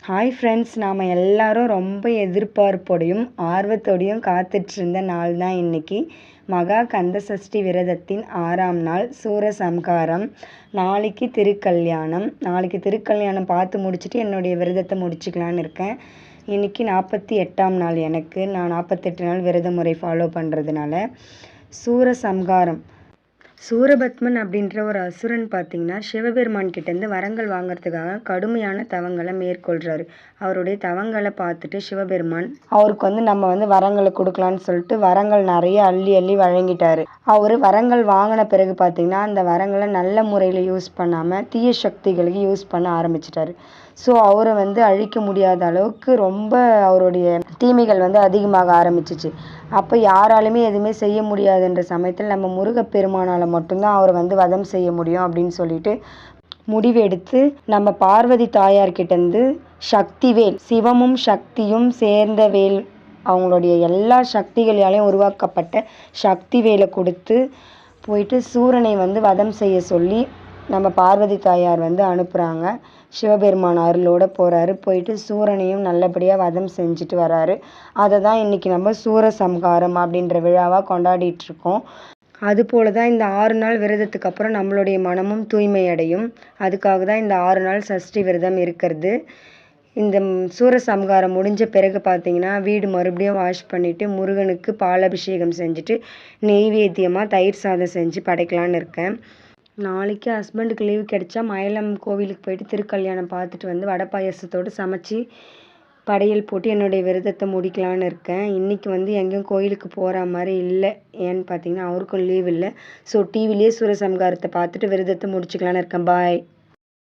Hi friends, நாம் எல்லாரும் ரொம்ப எதிர்பார்ப்போடையும் ஆர்வத்தோடையும் காத்துட்ருந்த நாள் தான் இன்றைக்கி. மகா கந்த சஷ்டி விரதத்தின் 6ஆம் நாள் சூரசம்ஹாரம். நாளைக்கு திருக்கல்யாணம் பார்த்து முடிச்சுட்டு என்னுடைய விரதத்தை முடிச்சுக்கலான்னு இருக்கேன். இன்றைக்கி 48ஆம் நாள் எனக்கு. நான் 48 நாள் விரத முறை ஃபாலோ பண்ணுறதுனால. சூரசம்ஹாரம், சூரபத்மன் அப்படின்ற ஒரு அசுரன் பார்த்திங்கன்னா சிவபெருமான் கிட்டேருந்து வரங்கள் வாங்கிறதுக்காக கடுமையான தவங்களை மேற்கொள்கிறாரு. அவருடைய தவங்களை பார்த்துட்டு சிவபெருமான் அவருக்கு நம்ம வரங்களை கொடுக்கலான்னு சொல்லிட்டு வரங்கள் நிறைய அள்ளி அள்ளி வழங்கிட்டாரு. அவர் வரங்கள் வாங்கின பிறகு பார்த்திங்கன்னா அந்த வரங்களை நல்ல முறையில் யூஸ் பண்ணாமல் தீய சக்திகளுக்கு யூஸ் பண்ண ஆரம்பிச்சிட்டாரு. ஸோ அவரை அழிக்க முடியாத அளவுக்கு ரொம்ப அவருடைய தீமைகள் அதிகமாக ஆரம்பிச்சிச்சு. அப்போ யாராலுமே எதுவுமே செய்ய முடியாதுன்ற சமயத்தில் நம்ம முருகப்பெருமானால் மட்டும்தான் அவரை வதம் செய்ய முடியும் அப்படின்னு சொல்லிட்டு முடிவெடுத்து நம்ம பார்வதி தாயார்கிட்டேருந்து சக்திவேல், சிவமும் சக்தியும் சேர்ந்த வேல், அவங்களுடைய எல்லா சக்திகளாலையும் உருவாக்கப்பட்ட சக்தி வேலை கொடுத்து போயிட்டு சூரனை வதம் செய்ய சொல்லி நம்ம பார்வதி தாயார் அனுப்புகிறாங்க. சிவபெருமான் அருளோடு போகிறாரு. போயிட்டு சூரனையும் நல்லபடியாக வதம் செஞ்சுட்டு வராரு. அதை தான் இன்றைக்கி நம்ம சூரசம்ஹாரம் அப்படின்ற விழாவாக கொண்டாடிட்டுருக்கோம். அதுபோல தான் இந்த 6 நாள் விரதத்துக்கு அப்புறம் நம்மளுடைய மனமும் தூய்மை அடையும். அதுக்காக தான் இந்த 6 நாள் சஷ்டி விரதம் இருக்கிறது. இந்த சூரசம்ஹாரம் முடிஞ்ச பிறகு பார்த்திங்கன்னா வீடு மறுபடியும் வாஷ் பண்ணிவிட்டு முருகனுக்கு பாலாபிஷேகம் செஞ்சுட்டு நெய்வேத்தியமாக தயிர் சாதம் செஞ்சு படைக்கலான்னு இருக்கேன். நாளைக்கு ஹஸ்பண்டுக்கு லீவு கிடைச்சா மயிலம் கோவிலுக்கு போயிட்டு திருக்கல்யாணம் பார்த்துட்டு வடை பாயசத்தோடு சமைச்சி படையல் போட்டு என்னுடைய விரதத்தை முடிக்கலான்னு இருக்கேன். இன்றைக்கி எங்கேயும் கோயிலுக்கு போகிற மாதிரி இல்லை. ஏன்னு பார்த்தீங்கன்னா அவருக்கும் லீவ் இல்லை. ஸோ டிவிலேயே சூரசம்ஹாரத்தை பார்த்துட்டு விரதத்தை முடிச்சுக்கலான்னு இருக்கேன். பாய்.